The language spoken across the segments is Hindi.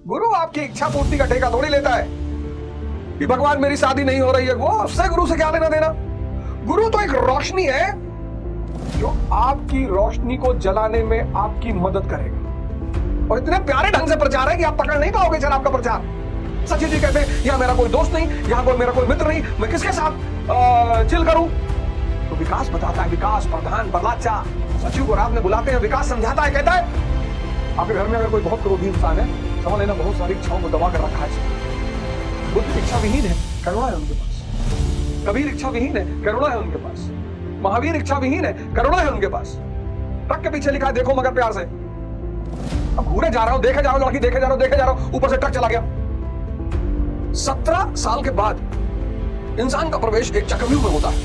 गुरु आपकी इच्छा पूर्ति का ठेका थोड़ी लेता है कि भगवान मेरी शादी नहीं हो रही है, वो उससे गुरु से क्या लेना देना। गुरु तो एक रोशनी है जो आपकी रोशनी को जलाने में आपकी मदद करेगा। और इतने प्यारे ढंग से प्रचार है कि आप पकड़ नहीं पाओगे सर आपका प्रचार। सचिव जी कहते हैं यहां मेरा कोई दोस्त नहीं, यहां कोई मेरा कोई मित्र नहीं, मैं किसके साथ चिल करूं। तो विकास बताता है, विकास प्रधान प्रहलाद सचिव को रात में बुलाते हैं, विकास समझाता है, कहता है आपके घर में अगर कोई बहुत क्रोधी इंसान है, समझ लेना बहुत सारी इच्छाओं को दबा कर रखा है। बुद्ध इच्छा विहीन है, करुणा है उनके पास। कबीर इच्छा विहीन है, करुणा है उनके पास। महावीर इच्छा विहीन है, करुणा है उनके पास। ट्रक के पीछे लिखा है देखो मगर प्यार से। अब घूरे जा रहा हूं, देखे जा रहा हूं, लड़की देखे जा रहा हूं, ऊपर से ट्रक चला गया। 17 साल के बाद इंसान का प्रवेश एक चक्रव्यूह में होता है।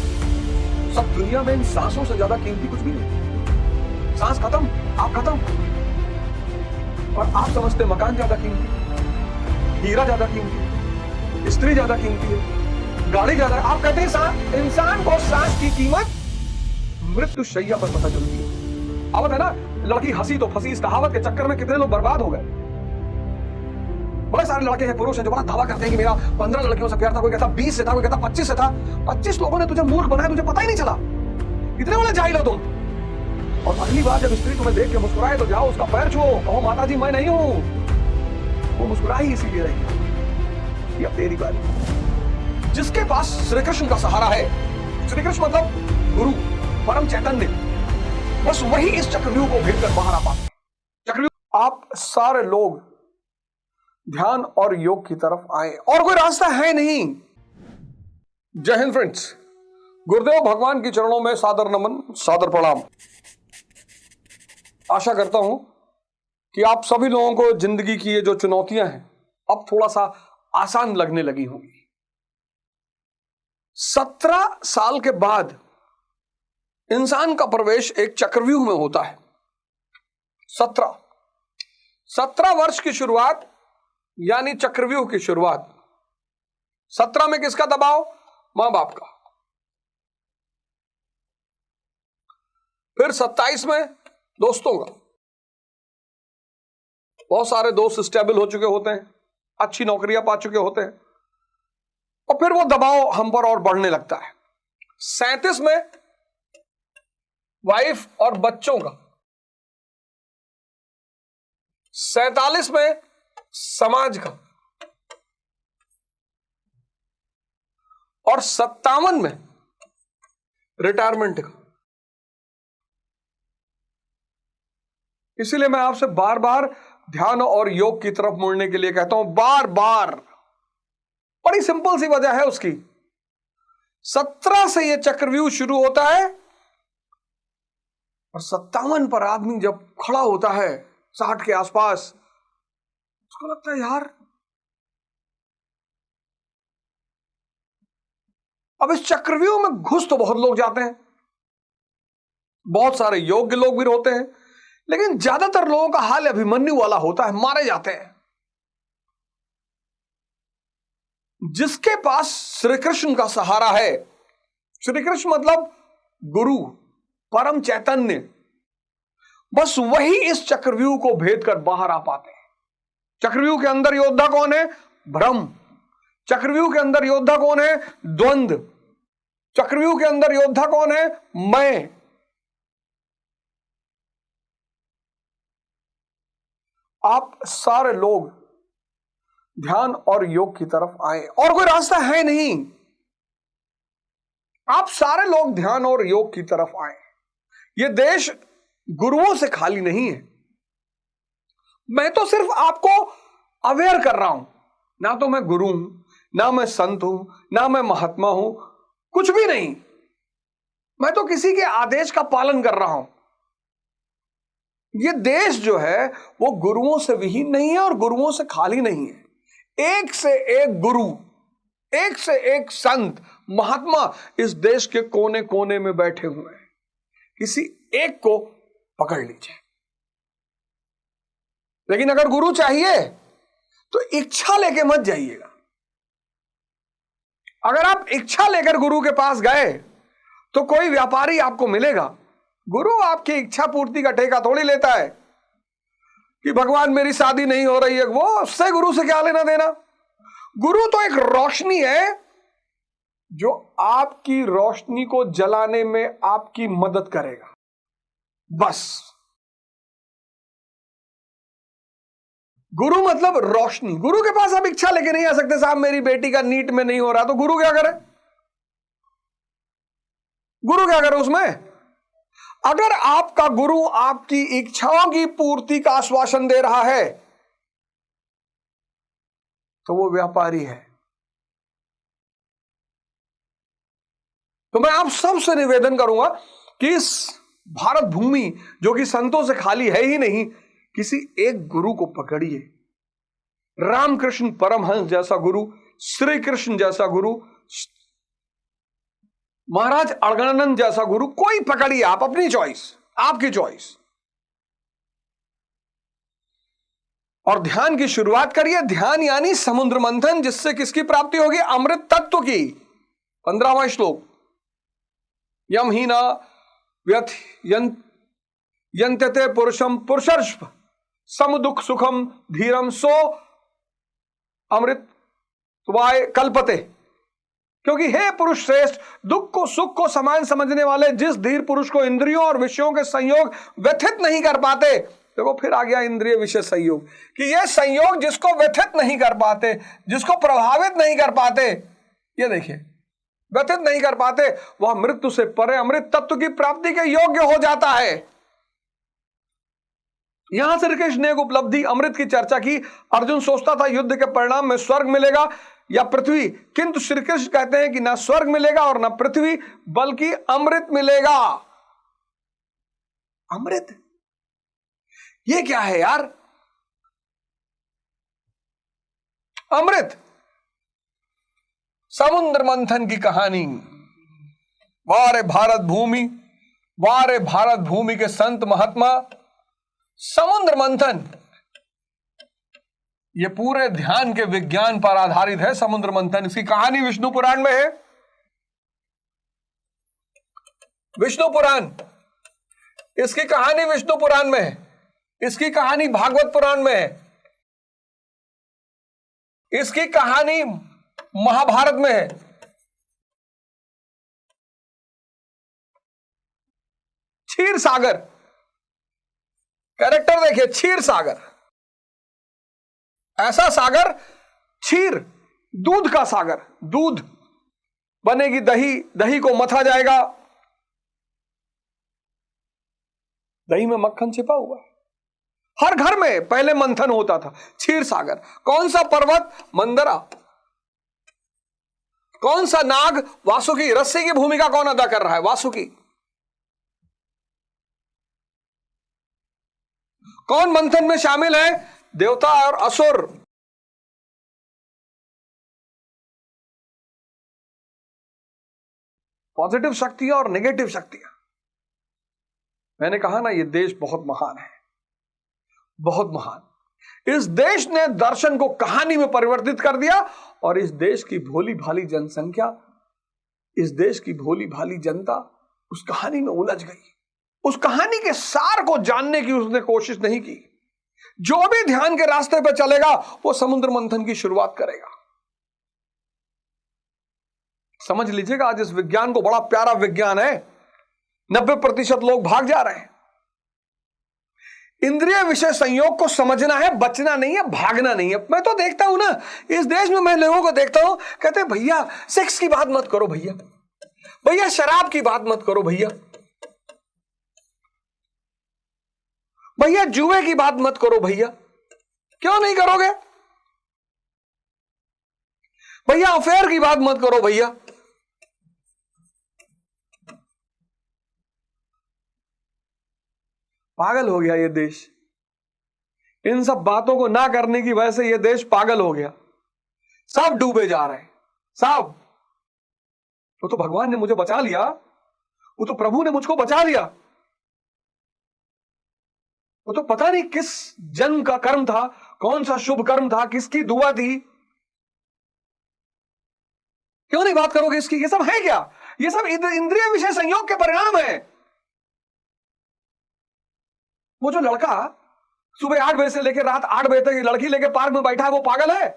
सब दुनिया में इन सांसों से ज्यादा कीमती कुछ भी नहीं। सांस खत्म, आप खत्म। और आप समझते मकान ज्यादा कीमती, हीरा ज्यादा कीमती, स्त्री ज्यादा कीमती है, गाड़ी ज्यादा। आप कहते हैं इंसान को सांस की कीमत मृत्यु शैया पर पता चलती है। आवत है ना, लड़की हंसी तो फंसी, इस कहावत के चक्कर में कितने लोग बर्बाद हो गए। बड़े सारे लड़के हैं, पुरुष हैं जो बड़ा दावा करते हैं कि मेरा 15 लड़कियों से प्यार था, कोई कहता 20 से था, कोई कहता 25 से था। 25 लोगों ने तुझे मूर्ख बनाया, तुझे पता ही नहीं चला। इतने बड़े जाहिल हो तुम। और अगली बार जब स्त्री तुम्हें देख के मुस्कुराए तो जाओ उसका पैर छुओ, कहो माता जी मैं नहीं हूं। वो मुस्कुराई इसीलिए रही। अब तेरी बारी। जिसके पास श्री कृष्ण का सहारा है, श्री कृष्ण मतलब गुरु, परम चैतन्य, बस वही इस चक्रव्यूह को भेद कर बाहर आ पाते। चक्रव्यूह। आप सारे लोग ध्यान और योग की तरफ आए, और कोई रास्ता है नहीं। जय हिंद फ्रेंड्स। गुरुदेव भगवान की चरणों में सादर नमन, सादर प्रणाम। आशा करता हूं कि आप सभी लोगों को जिंदगी की ये जो चुनौतियां हैं अब थोड़ा सा आसान लगने लगी होंगी। 17 साल के बाद इंसान का प्रवेश एक चक्रव्यूह में होता है। 17 वर्ष की शुरुआत यानी चक्रव्यूह की शुरुआत। 17 में किसका दबाव? मां बाप का। फिर 27 में दोस्तों का। बहुत सारे दोस्त स्टेबल हो चुके होते हैं, अच्छी नौकरियां पा चुके होते हैं, और फिर वो दबाव हम पर और बढ़ने लगता है। 37 में वाइफ और बच्चों का। 47 में समाज का। और 57 में रिटायरमेंट का। इसीलिए मैं आपसे बार बार ध्यान और योग की तरफ मुड़ने के लिए कहता हूं, बार बार। बड़ी सिंपल सी वजह है उसकी। 17 से यह चक्रव्यूह शुरू होता है और 57 पर आदमी जब खड़ा होता है 60 के आसपास, उसको लगता है यार अब इस चक्रव्यूह में घुस तो बहुत लोग जाते हैं, बहुत सारे योग्य लोग भी होते हैं, लेकिन ज्यादातर लोगों का हाल अभिमन्यु वाला होता है, मारे जाते हैं। जिसके पास श्री कृष्ण का सहारा है, श्री कृष्ण मतलब गुरु, परम चैतन्य, बस वही इस चक्रव्यूह को भेद कर बाहर आ पाते हैं। चक्रव्यूह के अंदर योद्धा कौन है? भ्रम। चक्रव्यूह के अंदर योद्धा कौन है? द्वंद्व। चक्रव्यूह के अंदर योद्धा कौन है? मैं। आप सारे लोग ध्यान और योग की तरफ आए, और कोई रास्ता है नहीं। आप सारे लोग ध्यान और योग की तरफ आए। यह देश गुरुओं से खाली नहीं है। मैं तो सिर्फ आपको अवेयर कर रहा हूं। ना तो मैं गुरु हूं, ना मैं संत हूं, ना मैं महात्मा हूं, कुछ भी नहीं। मैं तो किसी के आदेश का पालन कर रहा हूं। यह देश जो है वो गुरुओं से विहीन नहीं है और गुरुओं से खाली नहीं है। एक से एक गुरु, एक से एक संत, महात्मा इस देश के कोने कोने में बैठे हुए हैं। किसी एक को पकड़ लीजिए। लेकिन अगर गुरु चाहिए तो इच्छा लेके मत जाइएगा। अगर आप इच्छा लेकर गुरु के पास गए तो कोई व्यापारी आपको मिलेगा। गुरु आपकी इच्छा पूर्ति का ठेका थोड़ी लेता है कि भगवान मेरी शादी नहीं हो रही है, वो उससे गुरु से क्या लेना देना। गुरु तो एक रोशनी है जो आपकी रोशनी को जलाने में आपकी मदद करेगा, बस। गुरु मतलब रोशनी। गुरु के पास आप इच्छा लेके नहीं आ सकते, साहब मेरी बेटी का नीट में नहीं हो रहा, तो गुरु क्या करे? गुरु क्या करे उसमें? अगर आपका गुरु आपकी इच्छाओं की पूर्ति का आश्वासन दे रहा है तो वो व्यापारी है। तो मैं आप सबसे निवेदन करूंगा कि इस भारत भूमि जो कि संतों से खाली है ही नहीं, किसी एक गुरु को पकड़िए। रामकृष्ण परमहंस जैसा गुरु, श्री कृष्ण जैसा गुरु, महाराज अड़गड़ानंद जैसा गुरु, कोई पकड़िए आप, अपनी चॉइस, आपकी चॉइस। और ध्यान की शुरुआत करिए। ध्यान यानी समुद्र मंथन, जिससे किसकी प्राप्ति होगी? अमृत तत्व की। 15वां श्लोक, यम ही न व्यथ यंत्यते पुरुषम पुरुषर्ष सम दुख सुखम धीरम सो अमृत त्वाय कल्पते। क्योंकि हे पुरुष श्रेष्ठ, दुख को सुख को समान समझने वाले जिस धीर पुरुष को इंद्रियों और विषयों के संयोग व्यथित नहीं कर पाते, देखो फिर आ गया इंद्रिय विषय संयोग, कि यह संयोग जिसको व्यथित नहीं कर पाते, जिसको प्रभावित नहीं कर पाते, ये देखिए व्यथित नहीं कर पाते, वह मृत्यु से परे अमृत तत्व की प्राप्ति के योग्य हो जाता है। यहां श्री कृष्ण ने एक उपलब्धि अमृत की चर्चा की। अर्जुन सोचता था युद्ध के परिणाम में स्वर्ग मिलेगा या पृथ्वी, किंतु श्री कृष्ण कहते हैं कि ना स्वर्ग मिलेगा और ना पृथ्वी, बल्कि अमृत मिलेगा। अमृत, ये क्या है यार? अमृत, समुद्र मंथन की कहानी। वारे भारत भूमि, वारे भारत भूमि के संत महात्मा, समुद्र मंथन, ये पूरे ध्यान के विज्ञान पर आधारित है। समुद्र मंथन, इसकी कहानी विष्णु पुराण में है। विष्णु पुराण, इसकी कहानी विष्णु पुराण में है। इसकी कहानी भागवत पुराण में है। इसकी कहानी महाभारत में है। क्षीर सागर, कैरेक्टर देखिए, क्षीर सागर, ऐसा सागर, क्षीर, दूध का सागर, दूध बनेगी दही, दही को मथा जाएगा, दही में मक्खन छिपा हुआ है। हर घर में पहले मंथन होता था। क्षीर सागर, कौन सा पर्वत? मंदरा। कौन सा नाग? वासुकी। रस्सी की भूमिका कौन अदा कर रहा है? वासुकी। कौन मंथन में शामिल है? देवता और असुर। पॉजिटिव शक्तियां और नेगेटिव शक्तियां। मैंने कहा ना, यह देश बहुत महान है, बहुत महान। इस देश ने दर्शन को कहानी में परिवर्तित कर दिया और इस देश की भोली भाली जनसंख्या, इस देश की भोली भाली जनता उस कहानी में उलझ गई। उस कहानी के सार को जानने की उसने कोशिश नहीं की। जो भी ध्यान के रास्ते पर चलेगा वो समुद्र मंथन की शुरुआत करेगा। समझ लीजिएगा, आज इस विज्ञान को, बड़ा प्यारा विज्ञान है, 90% लोग भाग जा रहे हैं। इंद्रिय विषय संयोग को समझना है, बचना नहीं है, भागना नहीं है। मैं तो देखता हूं ना, इस देश में मैं लोगों को देखता हूं, कहते हैं भैया सेक्स की बात मत करो भैया, भैया शराब की बात मत करो भैया, भैया जुए की बात मत करो भैया। क्यों नहीं करोगे भैया? अफेयर की बात मत करो भैया। पागल हो गया ये देश। इन सब बातों को ना करने की वजह से ये देश पागल हो गया। सब डूबे जा रहे हैं, सब। वो तो भगवान ने मुझे बचा लिया, वो तो प्रभु ने मुझको बचा लिया। वो तो पता नहीं किस जन्म का कर्म था, कौन सा शुभ कर्म था, किसकी दुआ थी। क्यों नहीं बात करोगे इसकी? ये सब है क्या? ये सब इंद्रिय विषय संयोग के परिणाम है। वो जो लड़का सुबह 8 बजे से लेकर रात 8 बजे तक लड़की लेके पार्क में बैठा है, वो पागल है?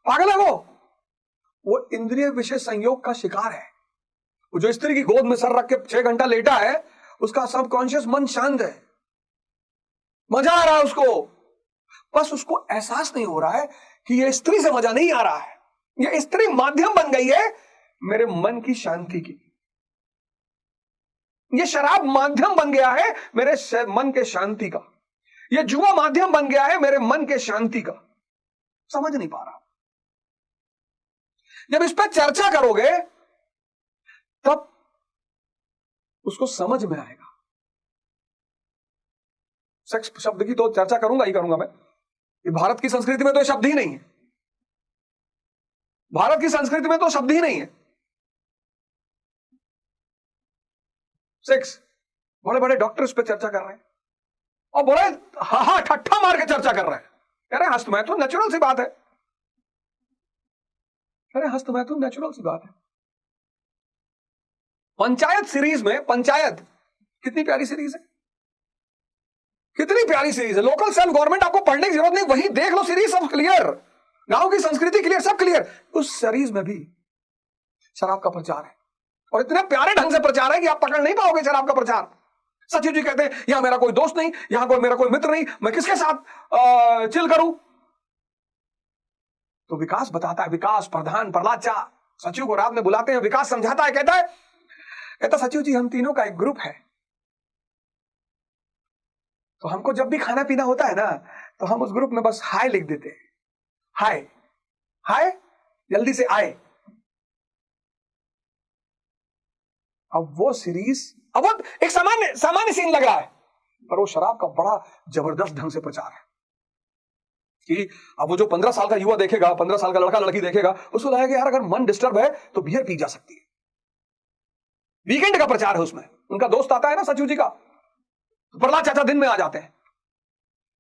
पागल है वो इंद्रिय विषय संयोग का शिकार है। वो जो स्त्री की गोद में सर रख के 6 घंटा लेटा है, उसका सबकॉन्शियस मन शांत है, मजा आ रहा है उसको। बस उसको एहसास नहीं हो रहा है कि ये स्त्री से मजा नहीं आ रहा है, ये स्त्री माध्यम बन गई है मेरे मन की शांति की। ये शराब माध्यम बन गया है मेरे मन के शांति का। ये जुआ माध्यम बन गया है मेरे मन के शांति का। समझ नहीं पा रहा। जब इस पर चर्चा करोगे तब उसको समझ में आएगा। सेक्स शब्द की तो चर्चा करूंगा ही करूंगा मैं। ये भारत की संस्कृति में तो शब्द ही नहीं है। भारत की संस्कृति में तो शब्द ही नहीं है। सेक्स, बड़े बड़े डॉक्टर इस पे चर्चा कर रहे हैं और बड़े हा ठट्ठा मार के चर्चा कर रहे हैं। कह रहे हैं हस्त मैथुन नेचुरल सी बात है। कह रहे हस्त मैथुन नेचुरल सी बात है। पंचायत सीरीज में, पंचायत कितनी प्यारी सीरीज है, कितनी प्यारी सीरीज है। लोकल सेल्फ गवर्नमेंट आपको पढ़ने की जरूरत नहीं, वही देख लो सीरीज, सब क्लियर। गांव की संस्कृति क्लियर, सब क्लियर। उस सीरीज में भी शराब का प्रचार है और इतने प्यारे ढंग से प्रचार है कि आप पकड़ नहीं पाओगे शराब का प्रचार। सचिव जी कहते हैं यहां मेरा कोई दोस्त नहीं, यहां कोई मेरा कोई मित्र नहीं, मैं किसके साथ चिल करूं। तो विकास बताता है, विकास प्रधान प्रहलाद चा सचिव को रात में बुलाते हैं, विकास समझाता है, कहता सचिव जी हम तीनों का एक ग्रुप है, तो हमको जब भी खाना पीना होता है ना तो हम उस ग्रुप में बस हाय लिख देते हैं, हाय हाय जल्दी से आए। अब वो सीरीज, अब वो एक सामान्य सीन लग रहा है, पर वो शराब का बड़ा जबरदस्त ढंग से प्रचार है कि अब वो जो 15 साल का युवा देखेगा, 15 साल का लड़का लड़की देखेगा, उसको लगेगा कि यार अगर मन डिस्टर्ब है तो बियर पी जा सकती है। वीकेंड का प्रचार है उसमें। उनका दोस्त आता है ना सचिव जी का, तो प्रहलाद चाचा दिन में आ जाते हैं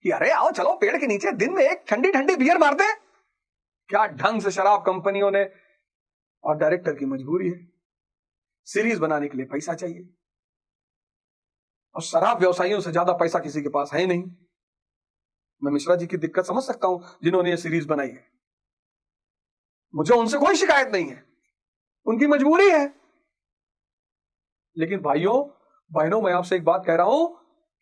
कि अरे आओ चलो पेड़ के नीचे दिन में एक ठंडी ठंडी बियर मारते हैं। क्या ढंग से शराब कंपनियों ने, और डायरेक्टर की मजबूरी है, सीरीज बनाने के लिए पैसा चाहिए और शराब व्यवसायियों से ज्यादा पैसा किसी के पास है नहीं। मैं मिश्रा जी की दिक्कत समझ सकता हूं जिन्होंने ये सीरीज बनाई है, मुझे उनसे कोई शिकायत नहीं है, उनकी मजबूरी है। लेकिन भाइयों बहनों, मैं आपसे एक बात कह रहा हूं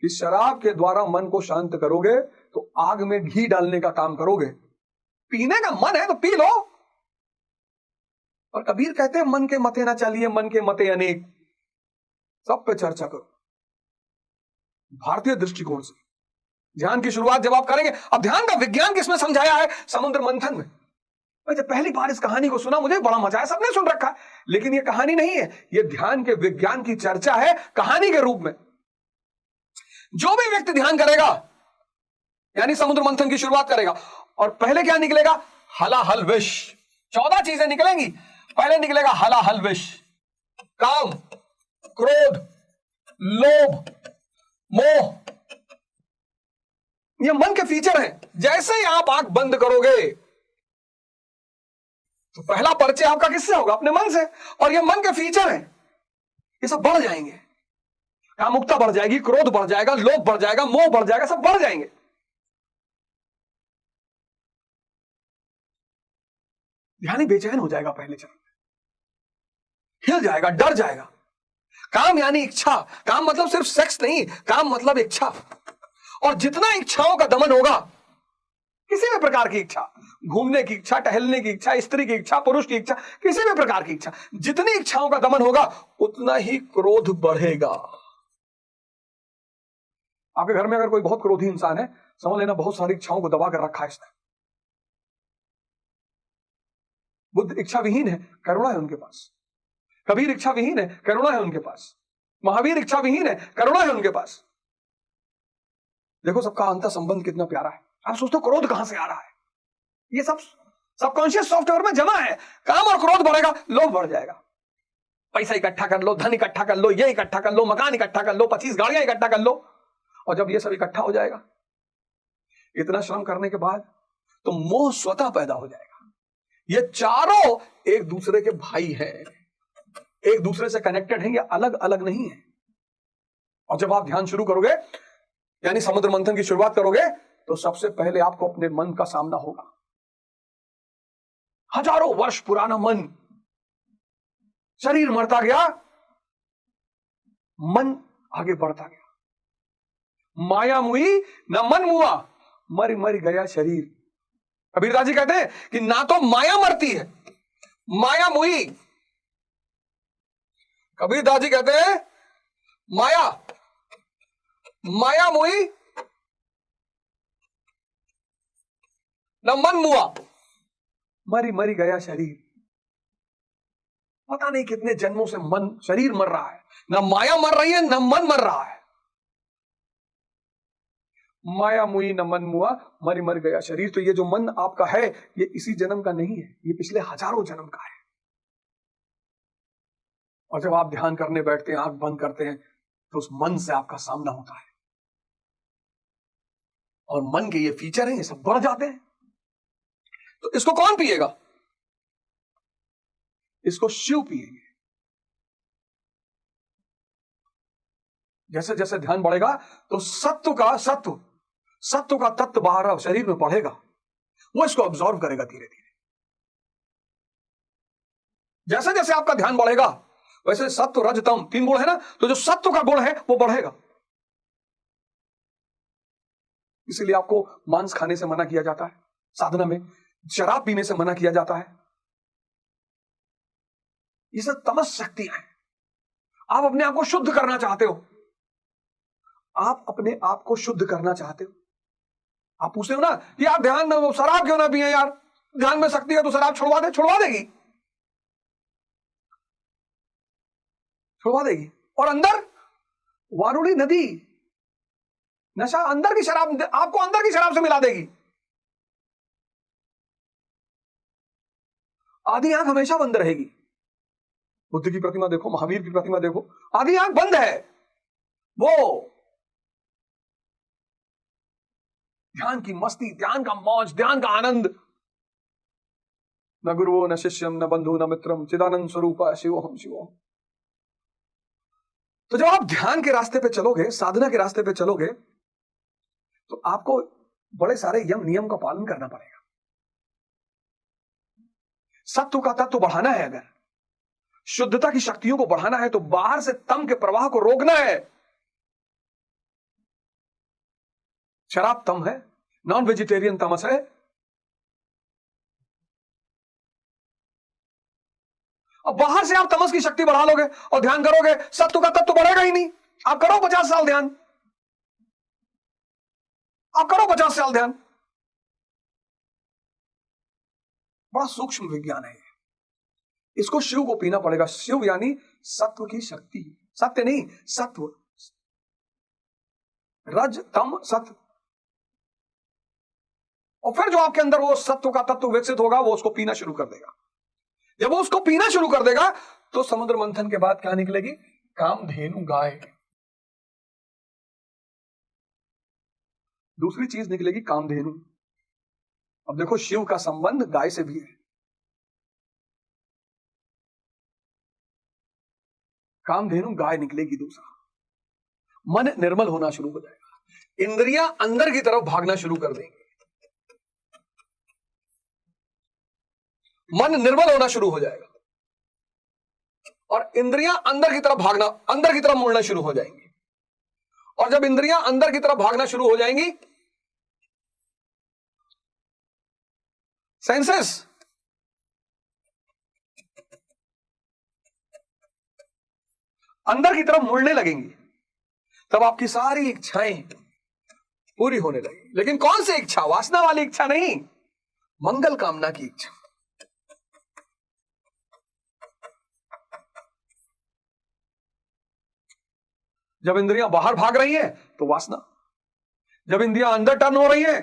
कि शराब के द्वारा मन को शांत करोगे तो आग में घी डालने का काम करोगे। पीने का मन है तो पी लो। और कबीर कहते हैं मन के मते ना चलिए, मन के मते अनेक। सब पे चर्चा करो भारतीय दृष्टिकोण से। ध्यान की शुरुआत जब आप करेंगे, अब ध्यान का विज्ञान किसमें समझाया है? समुद्र मंथन में। मैं जब पहली बार इस कहानी को सुना मुझे बड़ा मजा आया, सबने सुन रखा है, लेकिन ये कहानी नहीं है, ये ध्यान के विज्ञान की चर्चा है कहानी के रूप में। जो भी व्यक्ति ध्यान करेगा यानी समुद्र मंथन की शुरुआत करेगा, और पहले क्या निकलेगा? हलाहल विष। 14 चीजें निकलेंगी। पहले निकलेगा हलाहल विष, काम, क्रोध, लोभ, मोह। ये मन के फीचर हैं। जैसे ही आप आंख बंद करोगे तो पहला परिचय आपका किससे होगा? अपने मन से। और ये मन के फीचर हैं, ये सब बढ़ जाएंगे। कामुकता बढ़ जाएगी, क्रोध बढ़ जाएगा, लोभ बढ़ जाएगा, मोह बढ़ जाएगा, सब बढ़ जाएंगे। ध्यानी बेचैन हो जाएगा पहले चरण में, हिल जाएगा, डर जाएगा। काम यानी इच्छा। काम मतलब सिर्फ सेक्स नहीं, काम मतलब इच्छा। और जितना इच्छाओं का दमन होगा, किसी भी प्रकार की इच्छा, घूमने की इच्छा, टहलने की इच्छा, स्त्री की इच्छा, पुरुष की इच्छा, किसी भी प्रकार की इच्छा, जितनी इच्छाओं का दमन होगा उतना ही क्रोध बढ़ेगा। आपके घर में अगर कोई बहुत क्रोधी इंसान है, समझ लेना बहुत सारी इच्छाओं को दबा कर रखा है इसने। बुद्ध इच्छा विहीन है, करुणा है उनके पास। कबीर इच्छा विहीन है, करुणा है उनके पास। महावीर इच्छा विहीन है, करुणा है उनके पास। देखो सबका अंतर संबंध कितना प्यारा है। आप सोचते हो क्रोध कहां से आ रहा है? ये सब सबकॉन्शियस सॉफ्टवेयर में जमा है। काम और क्रोध बढ़ेगा, लोभ बढ़ जाएगा। पैसा इकट्ठा कर लो, धन इकट्ठा कर लो, ये इकट्ठा कर लो, मकान इकट्ठा कर लो, 25 गाड़ियां इकट्ठा कर लो। और जब ये सब इकट्ठा हो जाएगा, इतना श्रम करने के बाद, तो मोह स्वतः पैदा हो जाएगा। ये चारों एक दूसरे के भाई हैं, एक दूसरे से कनेक्टेड हैं, ये अलग अलग नहीं है। और जब आप ध्यान शुरू करोगे यानी समुद्र मंथन की शुरुआत करोगे तो सबसे पहले आपको अपने मन का सामना होगा। हजारों वर्ष पुराना मन, शरीर मरता गया, मन आगे बढ़ता गया। माया मुई न मन मुआ, मर मर गया शरीर। कबीरदास जी कहते हैं कि ना तो माया मरती है, माया मुई। कबीरदास जी कहते हैं माया मुई न मन मुआ, मरी मरी गया शरीर। पता नहीं कितने जन्मों से मन, शरीर मर रहा है, ना माया मर रही है ना मन मर रहा है। माया मुई न मन मुआ, मरी मर गया शरीर। तो ये जो मन आपका है ये इसी जन्म का नहीं है, ये पिछले हजारों जन्म का है। और जब आप ध्यान करने बैठते हैं, आंख बंद करते हैं, तो उस मन से आपका सामना होता है और मन के ये फीचर हैं, ये सब बढ़ जाते हैं। तो इसको कौन पिएगा? इसको शिव पिएंगे। जैसे जैसे ध्यान बढ़ेगा तो सत्व का तत्व बाहर शरीर में बढ़ेगा, वो इसको ऑब्जॉर्व करेगा धीरे धीरे। जैसे जैसे आपका ध्यान बढ़ेगा वैसे सत्व रज तम 3 गुण है ना, तो जो सत्व का गुण है वो बढ़ेगा। इसीलिए आपको मांस खाने से मना किया जाता है साधना में, शराब पीने से मना किया जाता है। ये सब तमस शक्तियां हैं। आप अपने आप को शुद्ध करना चाहते हो, आप अपने आप को शुद्ध करना चाहते हो। आप पूछते हो ना कि यार ध्यान ना, शराब क्यों ना पिए यार, ध्यान में शक्ति है तो शराब छुड़वा देगी, छुड़वा देगी। और अंदर वारुणी नदी, नशा अंदर की शराब, आपको अंदर की शराब से मिला देगी। आधी आंख हमेशा बंद रहेगी। बुद्ध की प्रतिमा देखो, महावीर की प्रतिमा देखो, आधी आंख बंद है। वो ध्यान की मस्ती, ध्यान का मौज, ध्यान का आनंद। न गुरुओ न शिष्यम न बंधु न मित्रम चिदानंद स्वरूप शिवोहम शिवोहम। तो जब आप ध्यान के रास्ते पे चलोगे, साधना के रास्ते पे चलोगे, तो आपको बड़े सारे यम नियम का पालन करना पड़ेगा। सत्व का तत्व बढ़ाना है, अगर शुद्धता की शक्तियों को बढ़ाना है तो बाहर से तम के प्रवाह को रोकना है। शराब तम है, नॉन वेजिटेरियन तमस है। अब बाहर से आप तमस की शक्ति बढ़ा लोगे और ध्यान करोगे, सत्व का तत्व बढ़ेगा ही नहीं। आप करो 50 साल ध्यान, आप करो 50 साल ध्यान। बड़ा सूक्ष्म विज्ञान है, इसको शिव को पीना पड़ेगा। शिव यानी सत्व की शक्ति, सत्य नहीं सत्व, रज तम सत्व। और फिर जो आपके अंदर वो सत्व का तत्व विकसित होगा वो उसको पीना शुरू कर देगा। जब वो उसको पीना शुरू कर देगा तो समुद्र मंथन के बाद क्या निकलेगी? कामधेनु गाय। दूसरी चीज निकलेगी कामधेनु। अब देखो शिव का संबंध गाय से भी है। कामधेनु गाय निकलेगी। दूसरा, मन निर्मल होना शुरू हो जाएगा, इंद्रियां अंदर की तरफ भागना शुरू कर देंगे, मन निर्मल होना शुरू हो जाएगा और इंद्रियां अंदर की तरफ भागना, अंदर की तरफ मुड़ना शुरू हो जाएंगी। और जब इंद्रियां अंदर की तरफ भागना शुरू हो जाएंगी, सेंसेस अंदर की तरफ मुड़ने लगेंगी, तब आपकी सारी इच्छाएं पूरी होने लगेंगी। लेकिन कौन सी इच्छा? वासना वाली इच्छा नहीं, मंगल कामना की इच्छा। जब इंद्रियां बाहर भाग रही हैं तो वासना, जब इंद्रियां अंदर टर्न हो रही हैं,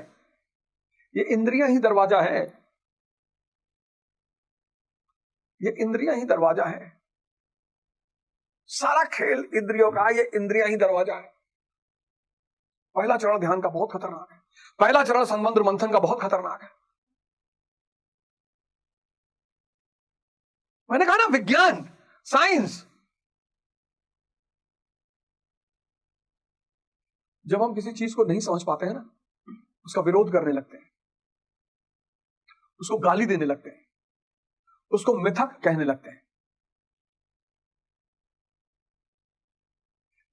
ये इंद्रियां ही दरवाजा है, ये इंद्रियां ही दरवाजा है। सारा खेल इंद्रियों का, ये इंद्रियां ही दरवाजा है। पहला चरण ध्यान का बहुत खतरनाक है, पहला चरण समुद्र मंथन का बहुत खतरनाक है। मैंने कहा ना, विज्ञान, साइंस। जब हम किसी चीज को नहीं समझ पाते हैं ना, उसका विरोध करने लगते हैं, उसको गाली देने लगते हैं, उसको मिथक कहने लगते हैं।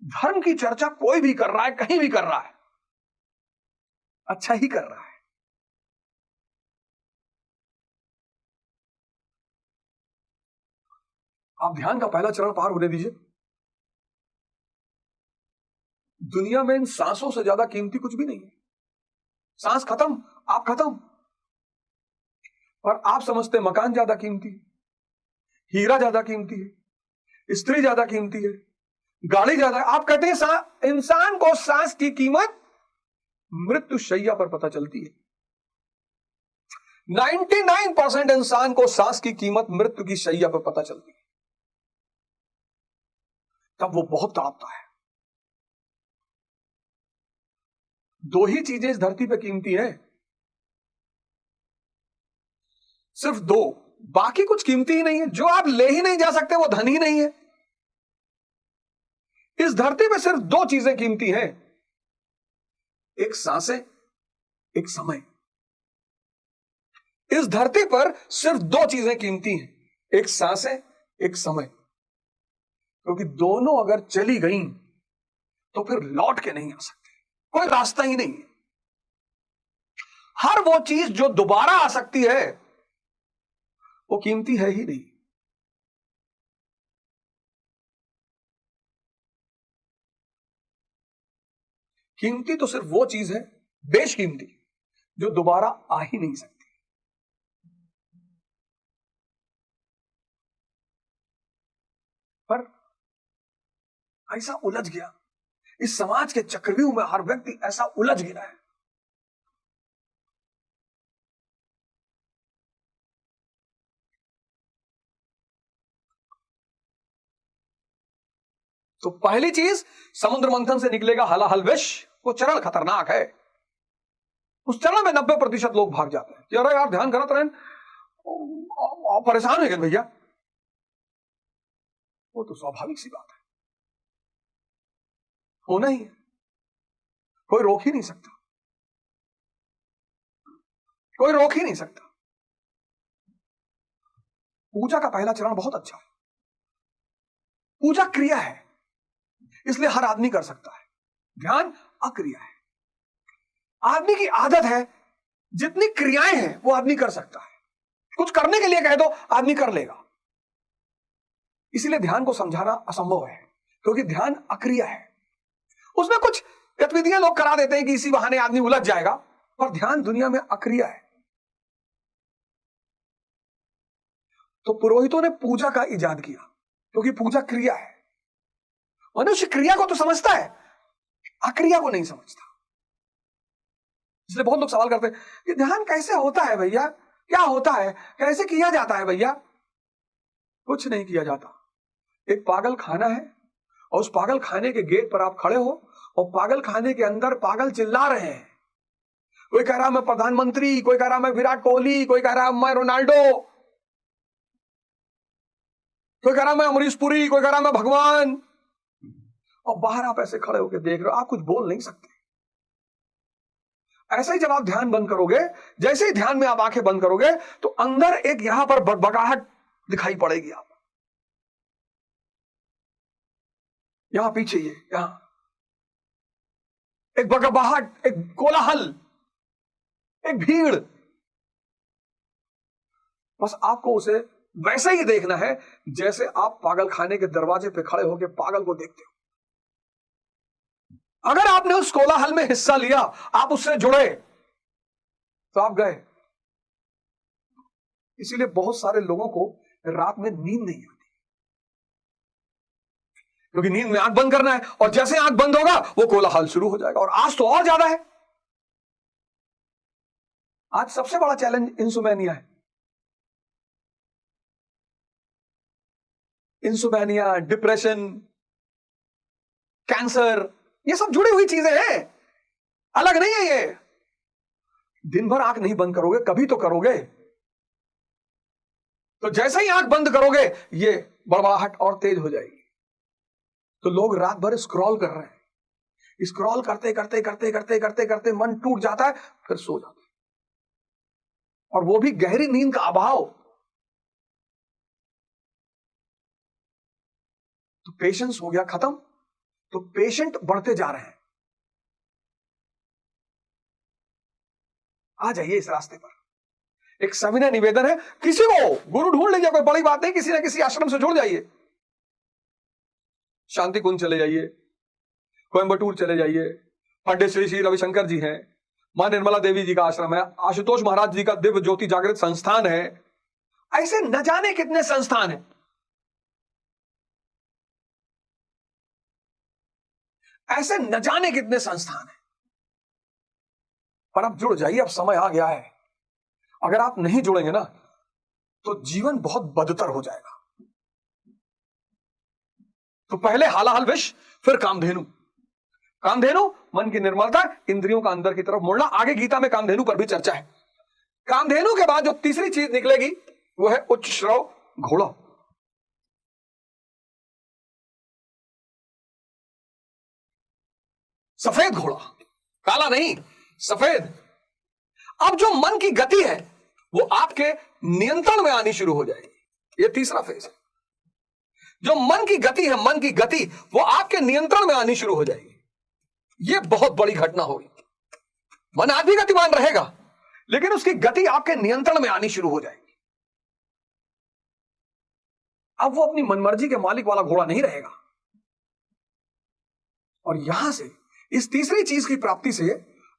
धर्म की चर्चा कोई भी कर रहा है, कहीं भी कर रहा है, अच्छा ही कर रहा है। आप ध्यान का पहला चरण पार होने दीजिए। दुनिया में इन सांसों से ज्यादा कीमती कुछ भी नहीं है। सांस खत्म, आप खत्म। पर आप समझते मकान ज्यादा कीमती है, हीरा ज्यादा कीमती है, स्त्री ज्यादा कीमती है, गाड़ी ज्यादा। आप कहते हैं इंसान को सांस की कीमत मृत्यु शैया पर पता चलती है। 99% इंसान को सांस की कीमत मृत्यु की शैया पर पता चलती है, तब वो बहुत तड़पता है। दो ही चीजें इस धरती पे कीमती हैं, सिर्फ दो, बाकी कुछ कीमती ही नहीं है। जो आप ले ही नहीं जा सकते वो धन ही नहीं है। इस धरती पे सिर्फ दो चीजें कीमती हैं, एक सांसें, एक समय। इस धरती पर सिर्फ दो चीजें कीमती हैं, एक सांसें, एक समय। क्योंकि दोनों अगर चली गई तो फिर लौट के नहीं आ सकते, कोई रास्ता ही नहीं है। हर वो चीज जो दोबारा आ सकती है वो कीमती है ही नहीं। कीमती तो सिर्फ वो चीज है, बेशकीमती, जो दोबारा आ ही नहीं सकती। पर ऐसा उलझ गया इस समाज के चक्रव्यूह में, हर व्यक्ति ऐसा उलझ गया है। तो पहली चीज, समुद्र मंथन से निकलेगा हलाहल विष। वो चरण खतरनाक है। उस चरण में 90% लोग भाग जाते हैं कि अरे यार ध्यान करत रहें, परेशान है क्या भैया। वो तो स्वाभाविक सी बात है, होना ही है, कोई रोक ही नहीं सकता, कोई रोक ही नहीं सकता। पूजा का पहला चरण बहुत अच्छा है। पूजा क्रिया है, इसलिए हर आदमी कर सकता है। ध्यान अक्रिया है। आदमी की आदत है, जितनी क्रियाएं हैं वो आदमी कर सकता है। कुछ करने के लिए कह दो, आदमी कर लेगा। इसीलिए ध्यान को समझाना असंभव है, क्योंकि ध्यान अक्रिया है। उसमें कुछ गतिविधियां लोग करा देते हैं कि इसी बहाने आदमी उलझ जाएगा, पर ध्यान दुनिया में अक्रिया है। तो पुरोहितों ने पूजा का इजाद किया, क्योंकि पूजा क्रिया है। मनुष्य क्रिया को तो समझता है, अक्रिया को नहीं समझता। इसलिए बहुत लोग सवाल करते हैं कि ध्यान कैसे होता है भैया, क्या होता है, कैसे किया जाता है भैया। कुछ नहीं किया जाता। एक पागल खाना है और उस पागल खाने के गेट पर आप खड़े हो और पागल खाने के अंदर पागल चिल्ला रहे हैं। कोई कह रहा मैं प्रधानमंत्री, कोई कह रहा मैं विराट कोहली, कोई कह रहा मैं रोनाल्डो, कोई कह रहा मैं अमरीश पुरी, कोई कह रहा मैं भगवान। और बाहर आप ऐसे खड़े होकर देख रहे हो, आप कुछ बोल नहीं सकते। ऐसे ही जब आप ध्यान बंद करोगे, जैसे ही ध्यान में आप आंखें बंद करोगे तो अंदर एक यहां पर बकबकाहट दिखाई पड़ेगी। आप यहां पीछे, ये यहां एक बकबकाहट, एक कोलाहल, एक भीड़। बस आपको उसे वैसे ही देखना है जैसे आप पागल खाने के दरवाजे पे खड़े होकर पागल को देखते हो। अगर आपने उस कोलाहल में हिस्सा लिया, आप उससे जुड़े, तो आप गए। इसीलिए बहुत सारे लोगों को रात में नींद नहीं आती, क्योंकि नींद में आंख बंद करना है, और जैसे आंख बंद होगा वो कोलाहल शुरू हो जाएगा। और आज तो और ज्यादा है। आज सबसे बड़ा चैलेंज इंसोमेनिया है। इंसोमेनिया, डिप्रेशन, कैंसर, ये सब जुड़ी हुई चीजें हैं, अलग नहीं है ये। दिन भर आंख नहीं बंद करोगे, कभी तो करोगे। तो जैसे ही आंख बंद करोगे ये बड़बड़ाहट और तेज हो जाएगी। तो लोग रात भर स्क्रॉल कर रहे हैं, स्क्रॉल करते करते करते करते करते करते मन टूट जाता है, फिर सो जाता है, और वो भी गहरी नींद का अभाव। तो पेशेंस हो गया खत्म। तो पेशेंट बढ़ते जा रहे हैं। आ जाइए इस रास्ते पर। एक सविनय निवेदन है, किसी को गुरु ढूंढ लीजिए, कोई बड़ी बात नहीं, किसी ना किसी आश्रम से जुड़ जाइए। शांति कुंज चले जाइए, कोयंबटूर चले जाइए, पंडित श्री श्री रविशंकर जी हैं, मां निर्मला देवी जी का आश्रम है, आशुतोष महाराज जी का दिव्य ज्योति जागृत संस्थान है। ऐसे न जाने कितने संस्थान हैं। ऐसे न जाने कितने संस्थान हैं। पर अब जुड़ जाइए, अब समय आ गया है। अगर आप नहीं जुड़ेंगे ना तो जीवन बहुत बदतर हो जाएगा। तो पहले हालाहल विष, फिर कामधेनु। कामधेनु मन की निर्मलता, इंद्रियों का अंदर की तरफ मुड़ना। आगे गीता में कामधेनु पर भी चर्चा है। कामधेनु के बाद जो तीसरी चीज निकलेगी वो है उच्च श्रव घोड़ा। सफेद घोड़ा, काला नहीं, सफेद। अब जो मन की गति है वो आपके नियंत्रण में आनी शुरू हो जाएगी। ये तीसरा फेज है। जो मन की गति है, मन की गति वो आपके नियंत्रण में आनी शुरू हो जाएगी। ये बहुत बड़ी घटना होगी। मन आज भी गतिमान रहेगा, लेकिन उसकी गति आपके नियंत्रण में आनी शुरू हो जाएगी। अब वो अपनी मनमर्जी के मालिक वाला घोड़ा नहीं रहेगा। और यहां से, इस तीसरी चीज की प्राप्ति से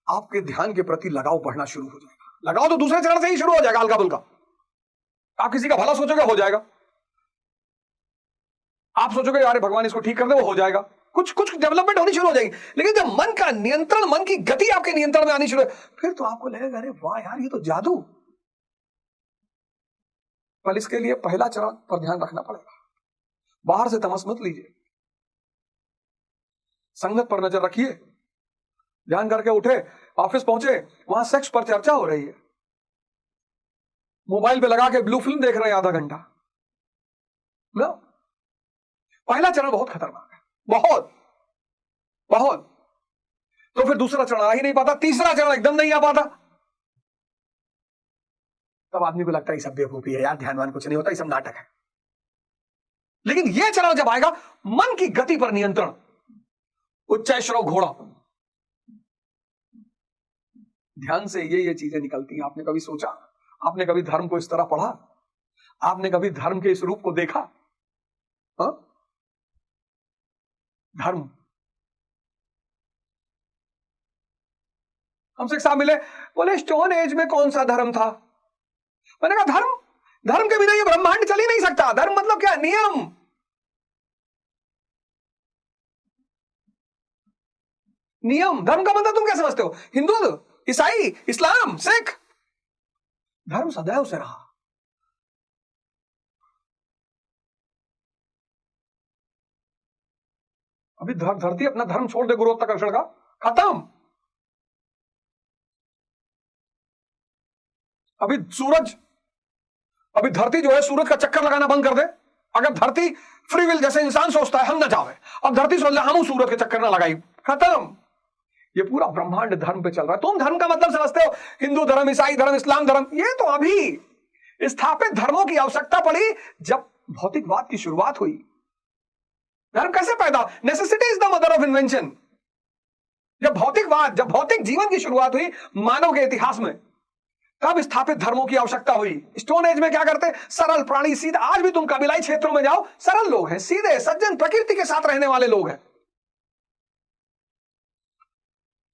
आपके ध्यान के प्रति लगाव बढ़ना शुरू हो जाएगा। लगाव तो दूसरे चरण से ही शुरू हो जाएगा, हल्का फुल्का। आप किसी का भला सोचोगे, हो जाएगा। आप सोचोगे यार भगवान इसको ठीक कर दे, वो हो जाएगा। कुछ कुछ डेवलपमेंट होनी शुरू हो जाएगी। लेकिन जब मन का नियंत्रण, मन की गति आपके नियंत्रण में आनी शुरू है, फिर तो आपको लगेगा अरे वाह यार, ये तो जादू। पर इसके लिए पहला चरण पर ध्यान रखना पड़ेगा। बाहर से तमस मत लीजिए, संगत पर नजर रखिए। ध्यान करके उठे, ऑफिस पहुंचे, वहां सेक्स पर चर्चा हो रही है, मोबाइल पे लगा के ब्लू फिल्म देख रहे हैं आधा घंटा। पहला चरण बहुत खतरनाक है, बहुत बहुत। तो फिर दूसरा चरण आ ही नहीं पाता, तीसरा चरण एकदम नहीं आ पाता। तब आदमी को लगता है ये सब बेवकूफी है यार, ध्यानवान कुछ नहीं होता, ये सब नाटक है। लेकिन यह चरण जब आएगा, मन की गति पर नियंत्रण, उच्च श्रव घोड़ा, ध्यान से ये चीजें निकलती हैं। आपने कभी सोचा, आपने कभी धर्म को इस तरह पढ़ा, आपने कभी धर्म के इस रूप को देखा? हा? धर्म, हमसे एक साहब मिले, बोले स्टोन एज में कौन सा धर्म था? मैंने कहा धर्म, धर्म के बिना ये ब्रह्मांड चल ही नहीं सकता। धर्म मतलब क्या? नियम। नियम, धर्म का मतलब तुम क्या समझते हो? हिंदू, ईसाई, इस्लाम, सिख। धर्म सदैव से रहा। अभी धरती अपना धर्म छोड़ दे गुरुत्वाकर्षण का, खत्म। अभी सूरज, अभी धरती जो है सूरज का चक्कर लगाना बंद कर दे। अगर धरती फ्री विल, जैसे इंसान सोचता है हम न जावे, अब धरती सोच ले हम सूरज के चक्कर ना लगाई, खत्म। ये पूरा ब्रह्मांड धर्म पे चल रहा है। तुम धर्म का मतलब समझते हो हिंदू धर्म, ईसाई धर्म, इस्लाम धर्म। ये तो अभी स्थापित धर्मों की आवश्यकता पड़ी जब भौतिकवाद की शुरुआत हुई। धर्म कैसे पैदा? Necessity is the mother of invention. जब भौतिकवाद, जब भौतिक जीवन की शुरुआत हुई मानव के इतिहास में, तब स्थापित धर्मों की आवश्यकता हुई। स्टोन एज में क्या करते? सरल प्राणी, सीधे। आज भी तुम कबीलाई क्षेत्रों में जाओ, सरल लोग हैं, सीधे सज्जन, प्रकृति के साथ रहने वाले लोग हैं।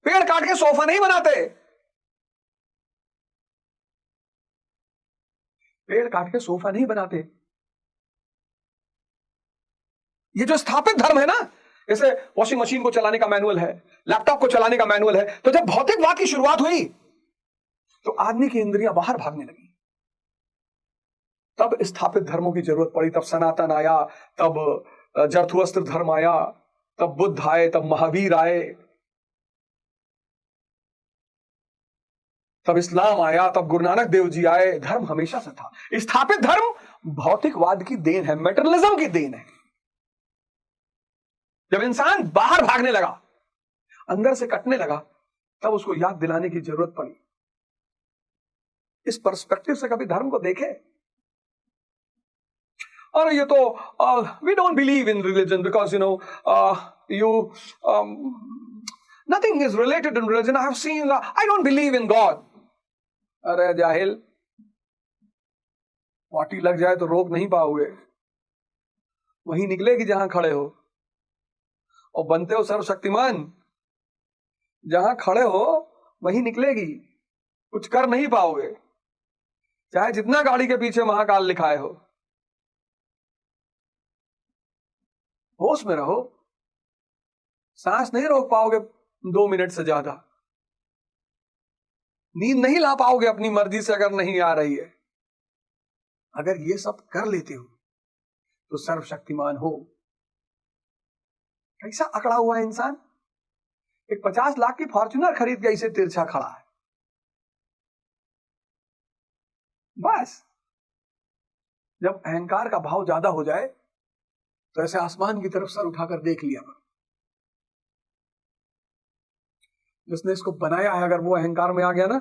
पेड़ काट के सोफा नहीं बनाते, पेड़ काट के सोफा नहीं बनाते। ये जो स्थापित धर्म है ना, जैसे वॉशिंग मशीन को चलाने का मैनुअल है, लैपटॉप को चलाने का मैनुअल है। तो जब भौतिकवाद की शुरुआत हुई तो आदमी की इंद्रियां बाहर भागने लगी। तब स्थापित धर्मों की जरूरत पड़ी। तब सनातन आया, तब जरथुस्त्र धर्म आया, तब बुद्ध आए, तब महावीर आए, तब इस्लाम आया, तब गुरु नानक देव जी आए। धर्म हमेशा से था। स्थापित धर्म भौतिकवाद की देन है, मेटेरियलिज्म की देन है। जब इंसान बाहर भागने लगा, अंदर से कटने लगा, तब उसको याद दिलाने की जरूरत पड़ी। इस पर्सपेक्टिव से कभी धर्म को देखे। और ये तो we don't believe in religion because nothing is related in religion. I have seen, I don't believe in God. अरे जाहिल, पार्टी लग जाए तो रोक नहीं पाओगे, वहीं निकलेगी जहां खड़े हो। और बनते हो सर्वशक्तिमान, जहां खड़े हो वहीं निकलेगी, कुछ कर नहीं पाओगे, चाहे जितना गाड़ी के पीछे महाकाल लिखाए हो। होश में रहो, सांस नहीं रोक पाओगे 2 मिनट से ज्यादा, नींद नहीं ला पाओगे अपनी मर्जी से अगर नहीं आ रही है। अगर ये सब कर लेते हो तो सर्वशक्तिमान हो। कैसा अकड़ा हुआ है इंसान, एक 50 लाख की फॉर्च्यूनर खरीद के इसे तिरछा खड़ा है। बस जब अहंकार का भाव ज्यादा हो जाए तो ऐसे आसमान की तरफ सर उठाकर देख लिया। जिसने इसको बनाया है अगर वो अहंकार में आ गया ना,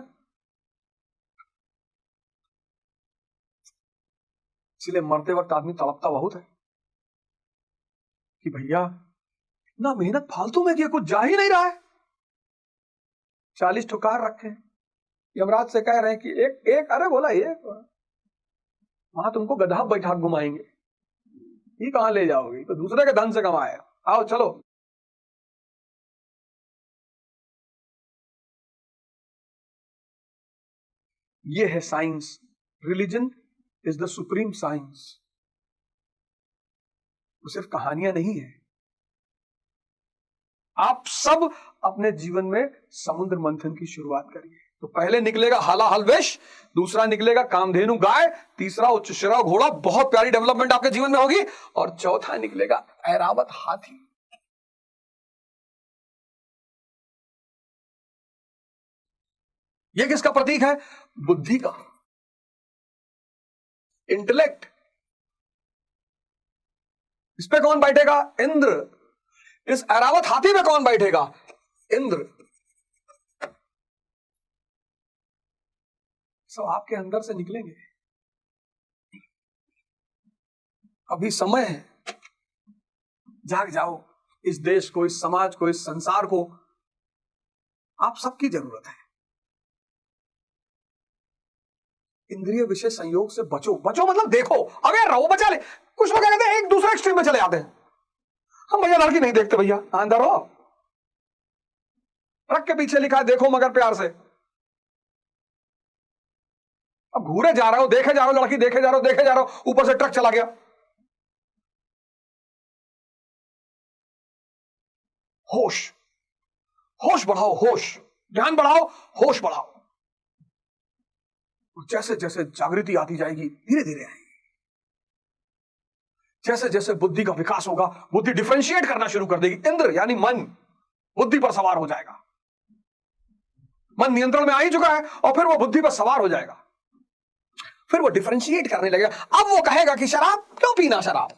इसलिए मरते वक्त आदमी तड़पता बहुत है कि भैया ना मेहनत फालतू में किया, कुछ जा ही नहीं रहा है। 40 ठुकार रखे, यमराज से कह रहे हैं कि एक अरे बोला एक, वहां तुमको गधा बैठा घुमाएंगे, ये कहां ले जाओगे, तो दूसरे के धन से कमाए, आओ चलो। ये है science. Religion is the supreme science. वो सिर्फ कहानियां नहीं है। आप सब अपने जीवन में समुद्र मंथन की शुरुआत करिए। तो पहले निकलेगा हलाहल विष, दूसरा निकलेगा कामधेनु गाय, तीसरा उच्चश्रव घोड़ा, बहुत प्यारी डेवलपमेंट आपके जीवन में होगी, और चौथा निकलेगा ऐरावत हाथी। यह किसका प्रतीक है? बुद्धि का, इंटेलेक्ट। इस पे कौन बैठेगा? इंद्र। इस ऐरावत हाथी पे कौन बैठेगा? इंद्र। सब आपके अंदर से निकलेंगे। अभी समय है, जाग जाओ। इस देश को, इस समाज को, इस संसार को आप सबकी जरूरत है। इंद्रिय विषय संयोग से बचो। बचो मतलब देखो, अगर रहो बचा ले। कुछ लोग कहते हैं एक दूसरे एक्सट्रीम में चले जाते हैं, हम भैया लड़की नहीं देखते, भैया अंदर हो, ट्रक के पीछे लिखा है देखो मगर प्यार से। अब घूरे जा रहे हो, देखे जा रहे हो, लड़की देखे जा रहे हो, देखे जा रहे हो, ऊपर से ट्रक चला गया। होश, होश बढ़ाओ, होश, ध्यान बढ़ाओ, होश बढ़ाओ। जैसे जैसे जागृति आती जाएगी, धीरे धीरे आएगी। जैसे जैसे बुद्धि का विकास होगा, बुद्धि डिफरेंशिएट करना शुरू कर देगी। इंद्र यानी मन बुद्धि पर सवार हो जाएगा। मन नियंत्रण में आ ही चुका है, और फिर वो बुद्धि पर सवार हो जाएगा। फिर वो डिफरेंशिएट करने लगेगा। अब वो कहेगा कि शराब क्यों पीना, शराब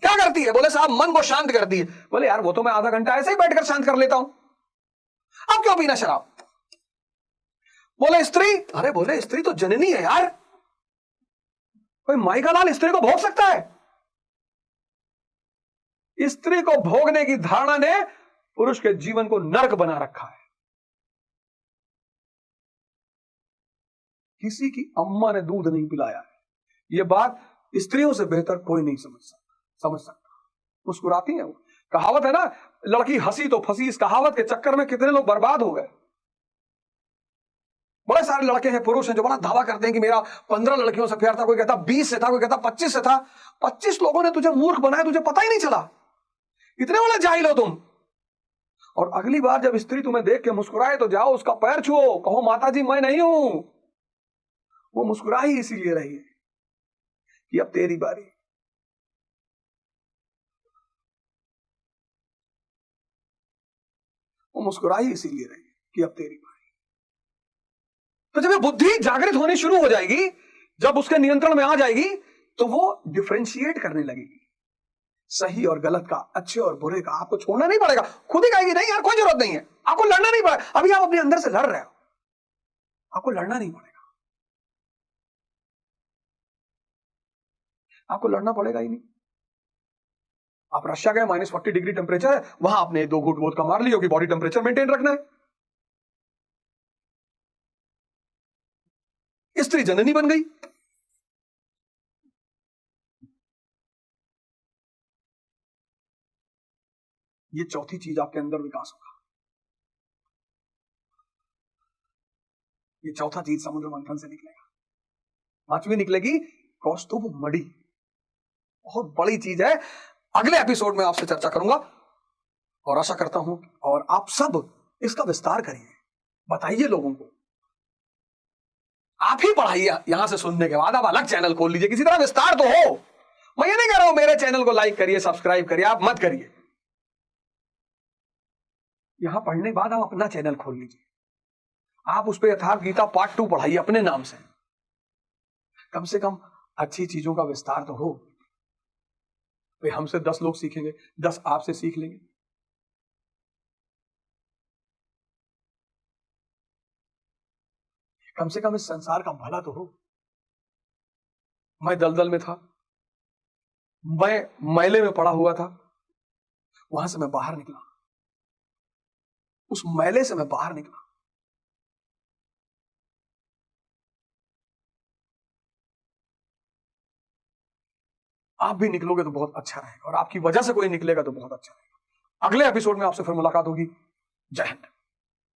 क्या करती है? बोले साहब मन को शांत करती है। बोले यार वो तो मैं आधा घंटा ऐसे ही बैठकर शांत कर लेता हूं, अब क्यों पीना शराब? बोले स्त्री, अरे बोले स्त्री तो जननी है यार, कोई माई का लाल स्त्री को भोग सकता है? स्त्री को भोगने की धारणा ने पुरुष के जीवन को नरक बना रखा है। किसी की अम्मा ने दूध नहीं पिलाया है, यह बात स्त्रियों से बेहतर कोई नहीं समझ सकता। मुस्कुराती है वो। कहावत है ना, लड़की हंसी तो फंसी। इस कहावत के चक्कर में कितने लोग बर्बाद हो गए। बड़े सारे लड़के हैं, पुरुष हैं, जो बड़ा दावा करते हैं कि मेरा 15 लड़कियों से प्यार था, कोई कहता 20 से था, कोई कहता 25 से था। 25 लोगों ने तुझे मूर्ख बनाया, तुझे पता ही नहीं चला। इतने वाला जाहिल हो तुम। और अगली बार जब स्त्री तुम्हें देख के मुस्कुराए तो जाओ उसका पैर छुओ, कहो माता जी मैं नहीं हूं। वो मुस्कुरा ही इसीलिए रही है कि अब तेरी बारी। वो मुस्कुरा ही इसीलिए रही कि अब तेरी बारी। तो जब ये बुद्धि जागृत होनी शुरू हो जाएगी, जब उसके नियंत्रण में आ जाएगी, तो वो डिफरेंशिएट करने लगेगी। सही और गलत का, अच्छे और बुरे का आपको छोड़ना नहीं पड़ेगा। खुद ही कहेगी नहीं यार कोई जरूरत नहीं है, आपको लड़ना नहीं पड़ेगा। अभी आप अपने अंदर से लड़ रहे हो, आपको लड़ना नहीं पड़ेगा, आपको लड़ना पड़ेगा ही नहीं। आप रशिया गए, -40 डिग्री टेम्परेचर है, वहां आपने 2 घूंट वोदका मार ली, क्योंकि बॉडी टेम्परेचर मेंटेन रखना है। स्त्री जननी बन गई। ये चौथी चीज आपके अंदर विकास होगा। ये चौथा चीज समुद्र मंथन से निकलेगा। पांचवी निकलेगी कौस्तुभ मणि, बहुत बड़ी चीज है। अगले एपिसोड में आपसे चर्चा करूंगा और आशा करता हूं और आप सब इसका विस्तार करिए, बताइए लोगों को, आप ही पढ़ाइए। यहां से सुनने के बाद आप अलग चैनल खोल लीजिए, किसी तरह विस्तार तो हो। मैं ये नहीं कह रहा हूं मेरे चैनल को लाइक करिए, सब्सक्राइब करिए, आप मत करिए। यहां पढ़ने के बाद आप अपना चैनल खोल लीजिए, आप उस पर यथार्थ गीता पार्ट 2 पढ़ाइए अपने नाम से। कम से कम अच्छी चीजों का विस्तार तो हो। भाई हमसे 10 लोग सीखेंगे, 10 आपसे सीख लेंगे। कम से कम इस संसार का भला तो हो। मैं दलदल में था, मैं मैले में पड़ा हुआ था, वहां से मैं बाहर निकला, उस मैले से मैं बाहर निकला। आप भी निकलोगे तो बहुत अच्छा रहेगा, और आपकी वजह से कोई निकलेगा तो बहुत अच्छा रहेगा। अगले एपिसोड में आपसे फिर मुलाकात होगी। जय हिंद।